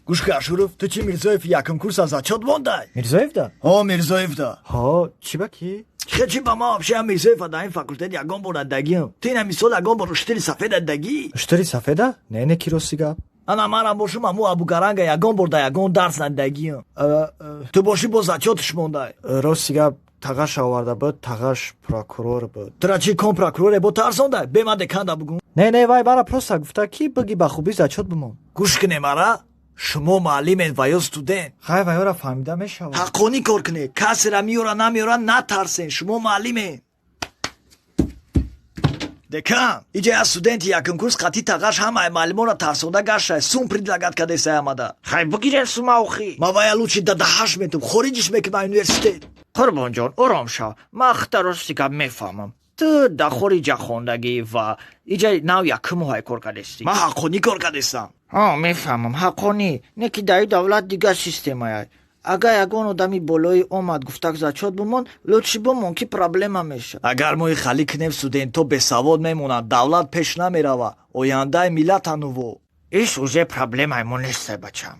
Гушка Ашуров, ты чи Мирзоев яким курса зачет мондай? Мирзоев да? О, Мирзоев да. Ҳо, чӣ ба кӣ? Чи ба ма вообще Мирзоев дар ин факултет ягон бор дадагиам. Ти ин мисол ягон бор уштири сафед дадагӣ? Уштири сафеда? Не ки рости гап. Ана манам бошум аму Абугаранга ягон бор да ягон дарс надагиам. Ту боши бо зачотш мондай. Рости гап тағаш оварда буд, тағаш прокурор буд. Тра чи кон прокуроре бо тарсондай? Бема деканда бугум. Не, вай бара просто гуфта ки биги ба хубӣ зачот бимон. Гӯш кине мара? Шумо муаллимед ва ё студент. Хай вайёра фаҳмида мешавад. ҳаққонӣ кор кинед. Касера миёра намиёра натарсен. Шумо муаллимед. Декан, иҷа я студенти якум курс қатъи тағаш ҳамаи муаллимонро тарсонда гашта сум предлагат кадесай амада. Хай бигирен сума охи. Ма вая лучи дадаҳаш метум хориҷиш мекунам университет. Қурбонҷон, ором шав. Ман хата рости гап мефаҳмам. Ту да хориҷа хондагӣ ва иҷа нав якумҳои кор кардесӣ. Ман ҳаққонӣ кор кардестам. Мефаҳмам, ҳаққонӣ. Не ки дар давлат дигар системае. Агар ягон одами болои омад гуфтак зачот бимон, лутфи бимон ки проблема мешавад. Агар мо халӣ кунем студентҳо бесавод мемонанд, давлат пеш намерава, ояндаи миллатану во. Иш уже проблемаи мо нестай бачам.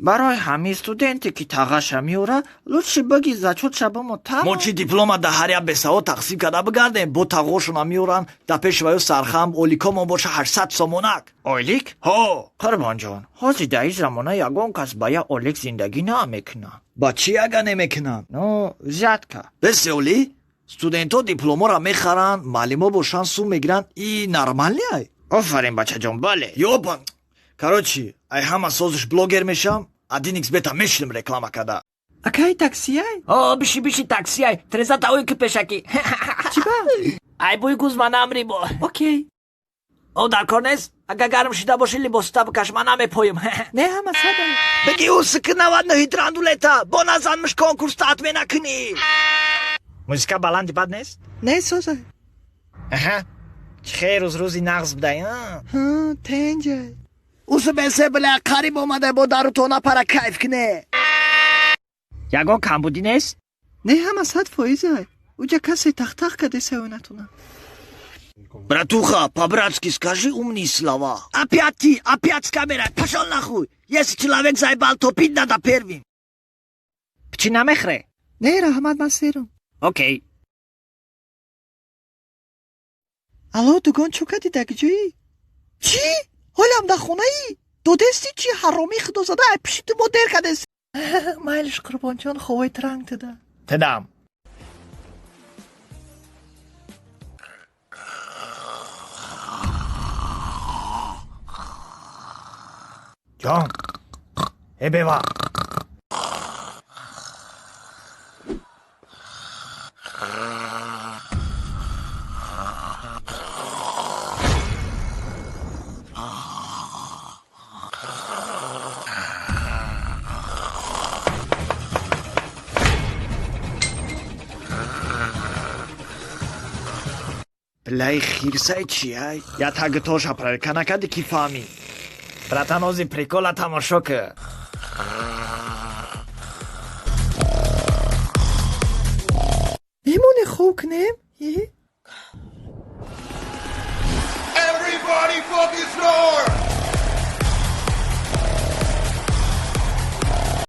Барои ҳамин студенте ки тағаша меора, лутфи биги зачотша бимон там. Мо чи диплома да ҳар як бесавод тақсим карда бигардем, бо тағошона меоран, да пеши ва ё сархам оликомон боша 800 сомонак. Ойлик? Ҳо. Қурбонҷон, ҳозир дар ин замона ягон кас ба як олик зиндагӣ намекунад. Ба чӣ ага намекунанд? Взятка. Бесёли? Студентҳо дипломора мехаранд, маълимо бошанд, сум мегиранд, и нормалияй? Офарин бачаҷон, бале. Ёбан. Короче, ай ҳама созиш блогер мешам, адиникс бета мешиним реклама када. Акай таксияй? Биши таксияй. Трезата ойки пешаки. Чӣ ба? Ай буй гузманам рибо. Окей. Дар кор нест? Агар гарм шида боши либосита бикаш, ман намепоям. Не ҳама сада. Биги усики 99 драндулета, бо назанмиш конкурс татмина кунӣ. Музика баланди бад нест? Не созай. Чӣ хейр рӯзи нағз будай? Тенҷай. Усу бесе била қариб омаде бо дарутона пара кайф куне. Ягон камбудӣ нест? Не ҳама 100%. Уҷа касе тахтах кадесай натуна. Братуха, по-братски скажи умные слова. Опять с камерой, пошел нахуй. Если человек заебал, топить надо первым. Пичи намехре? Не, раҳмат, ман серум. Окей. Алло, дугон чӯ кади дагиҷоӣ? Чӣ? ҳолам да хонаӣ? додести чӣ ҳаромӣ худозада ай пиши ту модер кадест. Майлиш Қурбонҷон, ховои транг туда. Тедам. ҷон, бева. Блай хирсай чиай? Я тагтоша прарканакади ки фами. Братан, ҳозир прикола тамошо кун. мемоне хоб кунем? Everybody fucking snore!